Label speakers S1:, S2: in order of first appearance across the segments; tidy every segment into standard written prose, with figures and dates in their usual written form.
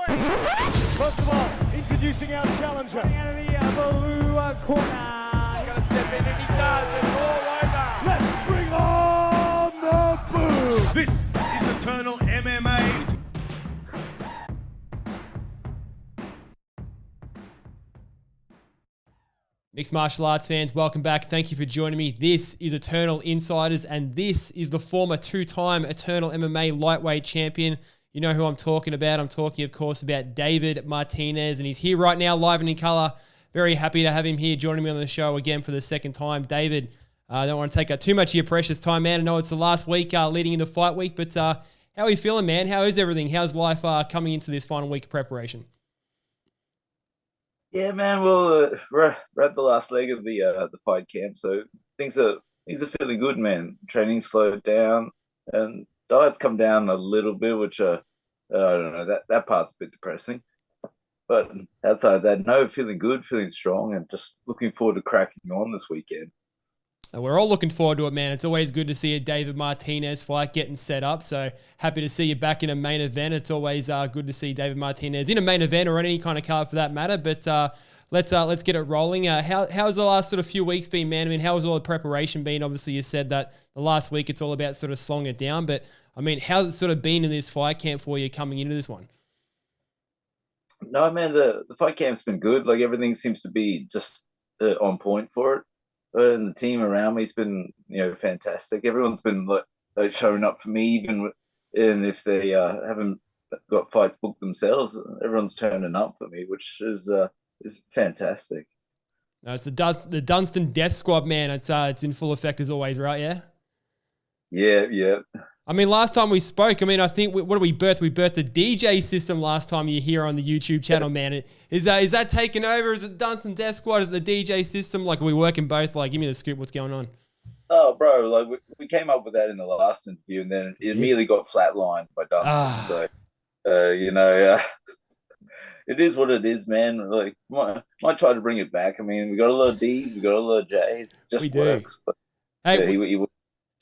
S1: First of all, introducing our challenger.
S2: Out of the blue corner.
S3: He's going to step in and he does. It's all over.
S1: Let's bring on the boom.
S4: This is Eternal MMA.
S5: Mixed martial arts fans, welcome back. Thank you for joining me. This is Eternal Insiders, and this is the former two-time Eternal MMA lightweight champion. You know who I'm talking about. I'm talking, of course, about David Martinez, and he's here right now, live and in color. Very happy to have him here joining me on the show again for the second time. David, I don't want to take up too much of your precious time, man. I know it's the last week leading into fight week, but how are you feeling, man? How is everything? How's life coming into this final week of preparation?
S6: Yeah, man. Well, we're at the last leg of the fight camp, so things are feeling good, man. Training slowed down, and diet's come down a little bit, which I don't know. That part's a bit depressing, but outside of that, no, feeling good, feeling strong, and just looking forward to cracking on this weekend.
S5: We're all looking forward to it, man. It's always good to see a David Martinez fight getting set up. So happy to see you back in a main event. It's always good to see David Martinez in a main event or on any kind of card for that matter. But let's get it rolling. How's the last sort of few weeks been, man? I mean, how's all the preparation been? Obviously, you said that the last week it's all about sort of slowing it down. But I mean, how's it sort of been in this fight camp for you coming into this one?
S6: No, man, the fight camp's been good. Like everything seems to be just on point for it. And the team around me's been, fantastic. Everyone's been like showing up for me, even and if they haven't got fights booked themselves, everyone's turning up for me, which is fantastic.
S5: No, it's the Dunstan Death Squad, man. It's in full effect as always, right? Yeah.
S6: Yeah.
S5: I mean, last time we spoke, I think, what did we birth? We birthed the DJ system last time you here on the YouTube channel, man. Is that taking over? Is it Dunstan Death Squad? Is it the DJ system? Like, are we working both? Like, give me the scoop. What's going on?
S6: Oh, bro, like we came up with that in the last interview, and then it immediately got flatlined by Dunstan. So, it is what it is, man. Like, might try to bring it back. I mean, we got a lot of D's, we got a lot of J's. It just works. But
S5: hey,
S6: yeah,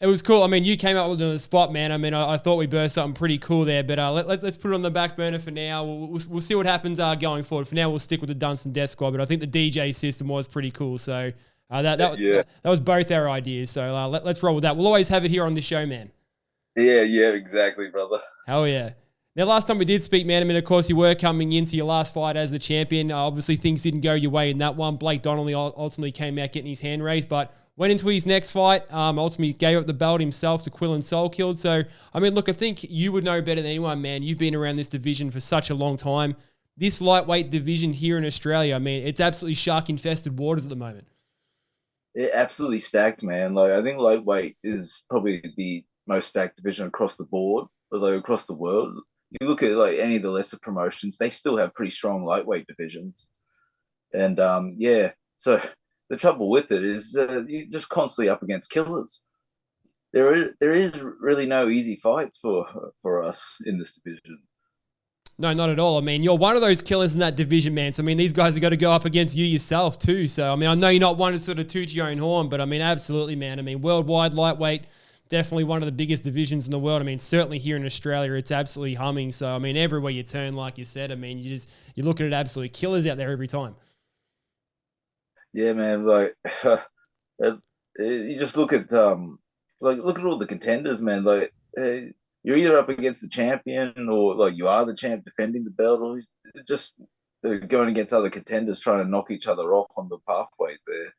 S5: it was cool. I mean, you came up with it on the spot, man. I mean, I thought we burst something pretty cool there, but let's put it on the back burner for now. We'll see what happens going forward. For now, we'll stick with the Dunstan Death Squad, but I think the DJ system was pretty cool. So that was both our ideas. So let's roll with that. We'll always have it here on the show, man.
S6: Yeah, exactly, brother.
S5: Hell yeah. Now, last time we did speak, man, I mean, of course, you were coming into your last fight as the champion. Obviously, things didn't go your way in that one. Blake Donnelly ultimately came out getting his hand raised, but went into his next fight, ultimately gave up the belt himself to Quillan Soulkilled. So, I mean, look, I think you would know better than anyone, man. You've been around this division for such a long time. This lightweight division here in Australia, I mean, it's absolutely shark-infested waters at the moment.
S6: Yeah, absolutely stacked, man. Like, I think lightweight is probably the most stacked division across the board, like across the world. You look at like any of the lesser promotions, they still have pretty strong lightweight divisions. And so the trouble with it is you're just constantly up against killers. There is really no easy fights for us in this division.
S5: No, not at all. I mean, you're one of those killers in that division, man. So, I mean, these guys have got to go up against you yourself too. So, I mean, I know you're not one to sort of toot your own horn, but I mean, absolutely, man. I mean, worldwide lightweight, definitely one of the biggest divisions in the world. I mean, certainly here in Australia, it's absolutely humming. So, I mean, everywhere you turn, like you said, I mean, you're looking at absolute killers out there every time.
S6: Yeah, man. Like, you just look at look at all the contenders, man. Like, you're either up against the champion, or like you are the champ defending the belt, or just going against other contenders trying to knock each other off on the pathway there.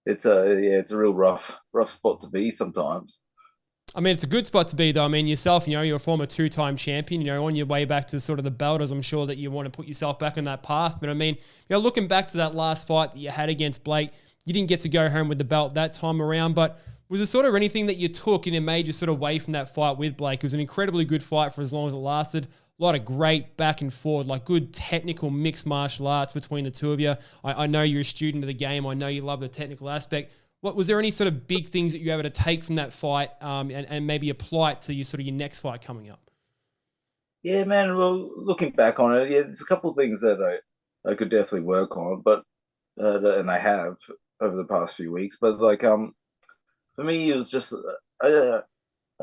S6: It's a real rough spot to be sometimes.
S5: I mean, it's a good spot to be, though. I mean, yourself, you're a former two-time champion, on your way back to sort of the belters. I'm sure that you want to put yourself back on that path. But I mean, looking back to that last fight that you had against Blake, you didn't get to go home with the belt that time around. But was there sort of anything that you took in a major sort of way from that fight with Blake? It was an incredibly good fight for as long as it lasted. A lot of great back and forth, like good technical mixed martial arts between the two of you. I know you're a student of the game. I know you love the technical aspect. Was there any sort of big things that you were able to take from that fight and maybe apply it to your next fight coming up?
S6: Yeah, man. Well, looking back on it, there's a couple of things that I could definitely work on, but and I have over the past few weeks. But like, for me, it was just I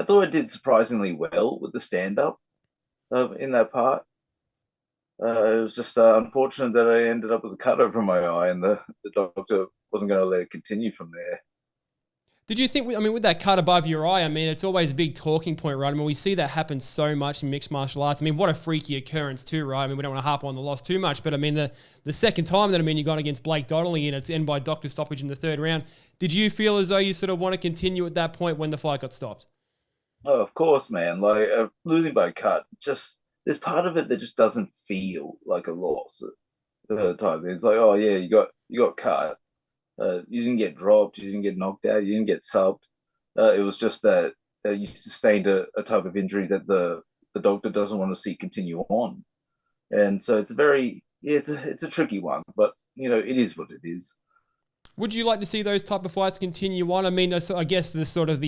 S6: thought I did surprisingly well with the stand up in that part. It was just unfortunate that I ended up with a cut over my eye, and the doctor wasn't going to let it continue from there.
S5: Did you think, I mean, with that cut above your eye, I mean, it's always a big talking point, right? I mean, we see that happen so much in mixed martial arts. I mean, what a freaky occurrence too, right? I mean, we don't want to harp on the loss too much, but I mean, the second time that, I mean, you got against Blake Donnelly and it's end by doctor stoppage in the third round, did you feel as though you sort of want to continue at that point when the fight got stopped?
S6: Oh, of course, man. Like losing by cut, just there's part of it that just doesn't feel like a loss. Type. It's like, oh yeah, you got cut. You didn't get dropped. You didn't get knocked out. You didn't get subbed. It was just that you sustained a type of injury that the doctor doesn't want to see continue on. And so it's it's a tricky one, but it is what it is.
S5: Would you like to see those type of fights continue on? I mean, I guess the sort of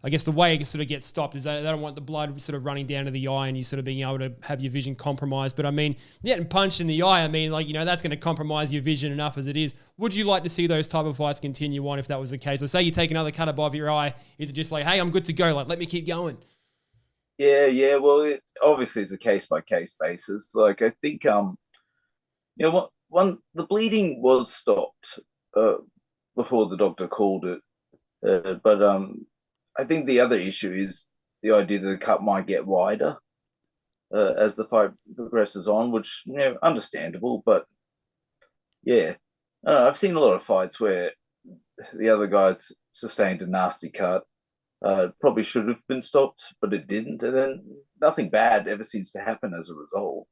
S5: I guess the way it sort of gets stopped is that they don't want the blood sort of running down to the eye and you sort of being able to have your vision compromised. But I mean, getting punched in the eye, I mean, like, that's going to compromise your vision enough as it is. Would you like to see those type of fights continue on if that was the case? Or say you take another cut above your eye, is it just like, hey, I'm good to go, like, let me keep going?
S6: Yeah. Well, obviously it's a case by case basis. Like I think, the bleeding was stopped before the doctor called it, but I think the other issue is the idea that the cut might get wider as the fight progresses on, which understandable. But yeah, I've seen a lot of fights where the other guys sustained a nasty cut. Probably should have been stopped, but it didn't, and then nothing bad ever seems to happen as a result.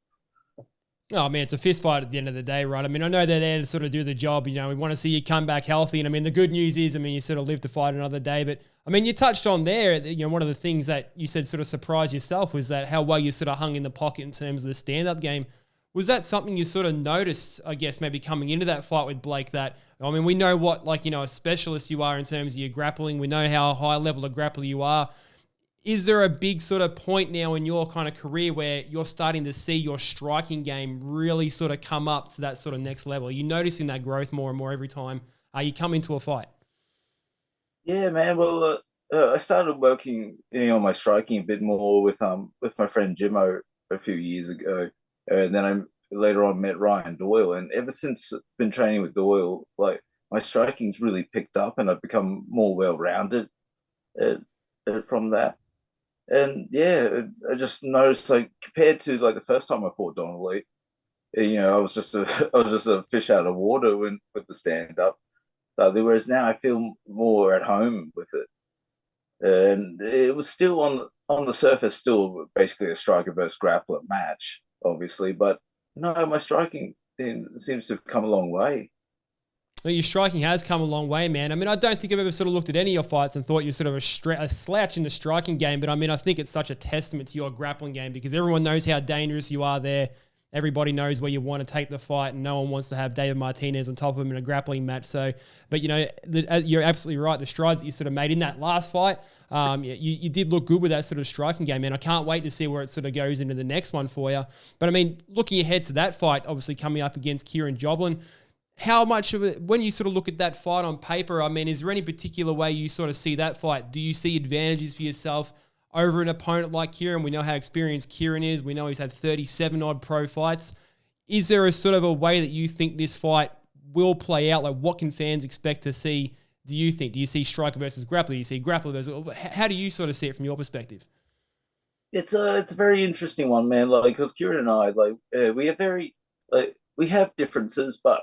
S5: Oh, man, it's a fist fight at the end of the day, right? I mean, I know they're there to sort of do the job. We want to see you come back healthy. And I mean, the good news is, I mean, you sort of live to fight another day. But I mean, you touched on there, one of the things that you said sort of surprised yourself was that how well you sort of hung in the pocket in terms of the stand-up game. Was that something you sort of noticed, I guess, maybe coming into that fight with Blake that, I mean, we know what, a specialist you are in terms of your grappling. We know how high level a grappler you are. Is there a big sort of point now in your kind of career where you're starting to see your striking game really sort of come up to that sort of next level? Are you noticing that growth more and more every time you come into a fight?
S6: Yeah, man. Well, I started working on my striking a bit more with my friend Jimmo a few years ago, and then I later on met Ryan Doyle, and ever since I've been training with Doyle, like my striking's really picked up, and I've become more well-rounded from that. And yeah, I just noticed, like, compared to like the first time I fought Donnelly, I was just a fish out of water with the stand up. Whereas now I feel more at home with it, and it was still on the surface, still basically a striker versus grappler match, obviously. But no, my striking seems to have come a long way.
S5: Well, your striking has come a long way, man. I mean, I don't think I've ever sort of looked at any of your fights and thought you're sort of a slouch in the striking game. But I mean, I think it's such a testament to your grappling game because everyone knows how dangerous you are there. Everybody knows where you want to take the fight, and no one wants to have David Martinez on top of him in a grappling match. So, but you're absolutely right. The strides that you sort of made in that last fight, you did look good with that sort of striking game, man. I can't wait to see where it sort of goes into the next one for you. But I mean, looking ahead to that fight, obviously coming up against Kieran Joblin, how much of it, when you sort of look at that fight on paper, I mean, is there any particular way you sort of see that fight? Do you see advantages for yourself over an opponent like Kieran? We know how experienced Kieran is. We know he's had 37 odd pro fights. Is there a sort of a way that you think this fight will play out? Like, what can fans expect to see? Do you think? Do you see striker versus grappler? Do you see grappler versus? How do you sort of see it from your perspective?
S6: It's a very interesting one, man. Like, because Kieran and I, we have differences, but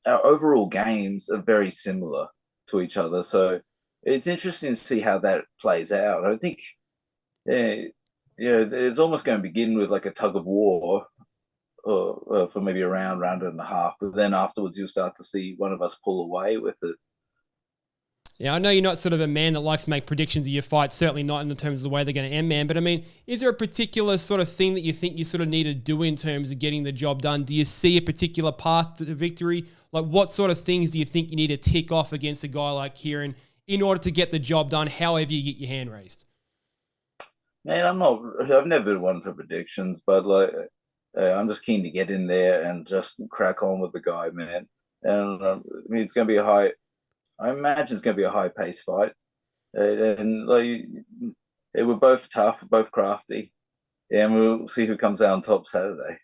S6: our overall games are very similar to each other. So it's interesting to see how that plays out. I think, it's almost going to begin with like a tug of war for maybe a round and a half. But then afterwards, you'll start to see one of us pull away with it.
S5: Yeah, I know you're not sort of a man that likes to make predictions of your fight, certainly not in terms of the way they're going to end, man. But I mean, is there a particular sort of thing that you think you sort of need to do in terms of getting the job done? Do you see a particular path to victory? Like, what sort of things do you think you need to tick off against a guy like Kieran in order to get the job done, however you get your hand raised?
S6: Man, I've never been one for predictions, but I'm just keen to get in there and just crack on with the guy, man. And I mean, it's going to be I imagine it's going to be a high-paced fight, and we're both tough, both crafty, Yeah, and we'll see who comes out on top Saturday.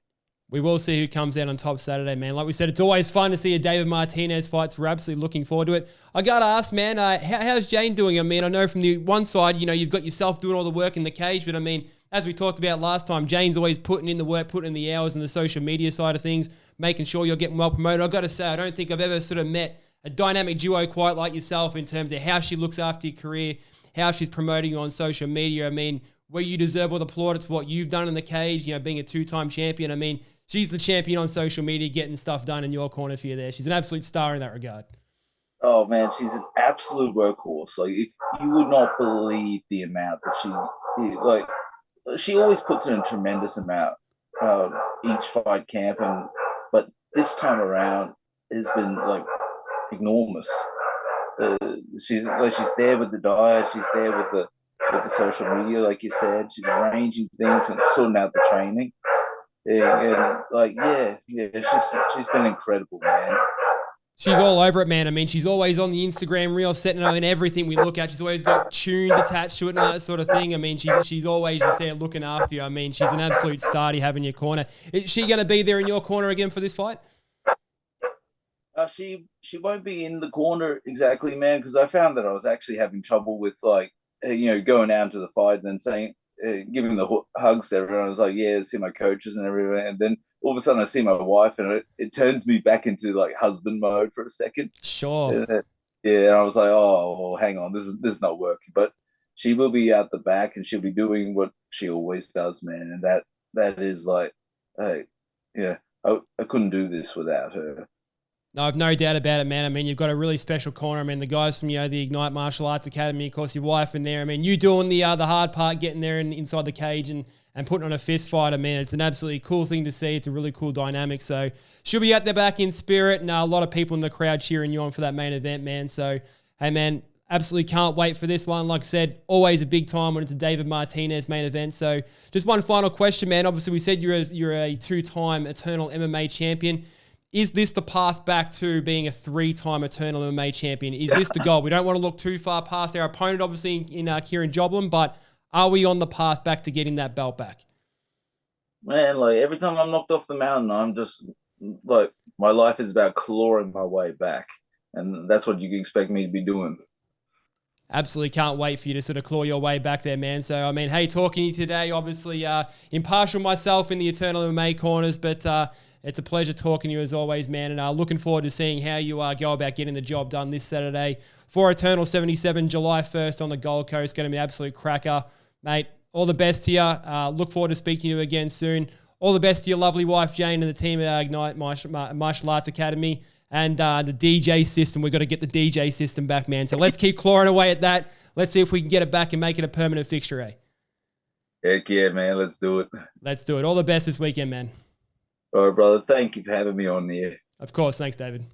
S5: We will see who comes out on top Saturday, man. Like we said, it's always fun to see a David Martinez fight. So we're absolutely looking forward to it. I got to ask, man, how's Jane doing? I mean, I know from the one side, you've got yourself doing all the work in the cage, but I mean, as we talked about last time, Jane's always putting in the work, putting in the hours and the social media side of things, making sure you're getting well promoted. I've got to say, I don't think I've ever sort of met a dynamic duo quite like yourself in terms of how she looks after your career, how she's promoting you on social media. I mean, where you deserve all the plaudits for what you've done in the cage, being a two-time champion. I mean, she's the champion on social media, getting stuff done in your corner for you there. She's an absolute star in that regard.
S6: Oh, man, she's an absolute workhorse. Like, if you would not believe the amount that she always puts in a tremendous amount each fight camp, but this time around has been like enormous. She's there with the diet, she's there with the social media, like you said. She's arranging things and sorting out the training. She's been incredible, man.
S5: She's all over it, man. I mean, she's always on the Instagram reel, setting up in everything we look at. She's always got tunes attached to it and all that sort of thing. I mean, she's always just there looking after you. I mean, she's an absolute star to have in your corner. Is she going to be there in your corner again for this fight?
S6: She won't be in the corner exactly, man, because I found that I was actually having trouble with going out to the fight and then saying, giving the hugs to everyone. I was like, yeah, see my coaches and everything. And then all of a sudden I see my wife and it turns me back into like husband mode for a second.
S5: Sure.
S6: And I was like, oh, hang on, this is not working. But she will be out the back and she'll be doing what she always does, man. And that is like, hey, yeah, I couldn't do this without her.
S5: No, I've no doubt about it, man. I mean, you've got a really special corner. I mean, the guys from, the Ignite Martial Arts Academy, of course, your wife in there. I mean, you doing the hard part, getting there and inside the cage and putting on a fist fight. I mean, it's an absolutely cool thing to see. It's a really cool dynamic. So she'll be out there back in spirit, and a lot of people in the crowd cheering you on for that main event, man. So, hey, man, absolutely can't wait for this one. Like I said, always a big time when it's a David Martinez main event. So just one final question, man. Obviously, we said you're a two-time Eternal MMA champion. Is this the path back to being a three-time Eternal MMA champion? Is this the goal? We don't want to look too far past our opponent, obviously, in Kieran Joblin, but are we on the path back to getting that belt back?
S6: Man, like every time I'm knocked off the mountain, I'm just like, my life is about clawing my way back. And that's what you can expect me to be doing.
S5: Absolutely can't wait for you to sort of claw your way back there, man. So, I mean, hey, talking to you today, obviously impartial myself in the Eternal MMA corners, but it's a pleasure talking to you as always, man. And looking forward to seeing how you go about getting the job done this Saturday for Eternal 77, July 1st on the Gold Coast. Going to be an absolute cracker, mate. All the best to you. Look forward to speaking to you again soon. All the best to your lovely wife, Jane, and the team at Ignite Martial Arts Academy. And the DJ system, we've got to get the DJ system back, man. So let's keep clawing away at that. Let's see if we can get it back and make it a permanent fixture, eh?
S6: Heck yeah, man. Let's do it.
S5: Let's do it. All the best this weekend, man.
S6: All right, brother. Thank you for having me on here.
S5: Of course. Thanks, David.